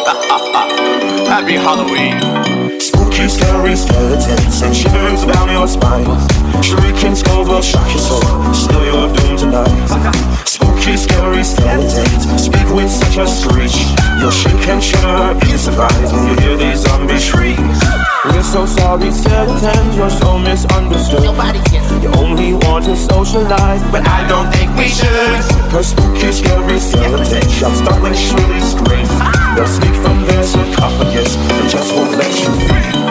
Happy Halloween. Spooky, scary skeletons and shivers down your spine. Shrieking skulls will shock your soul, still you're doomed tonight. Spooky, scary skeletons speak with such a screech. You'll shake and shudder in surprise when you hear these zombies shriek. We're so sorry, skeletons, you're so misunderstood. Nobody cares. You only want to socialize, but I don't think we should. Cause spooky, scary skeletons shout startling, shrilly screams. They'll sneak from their sarcophagus and just won't let you free.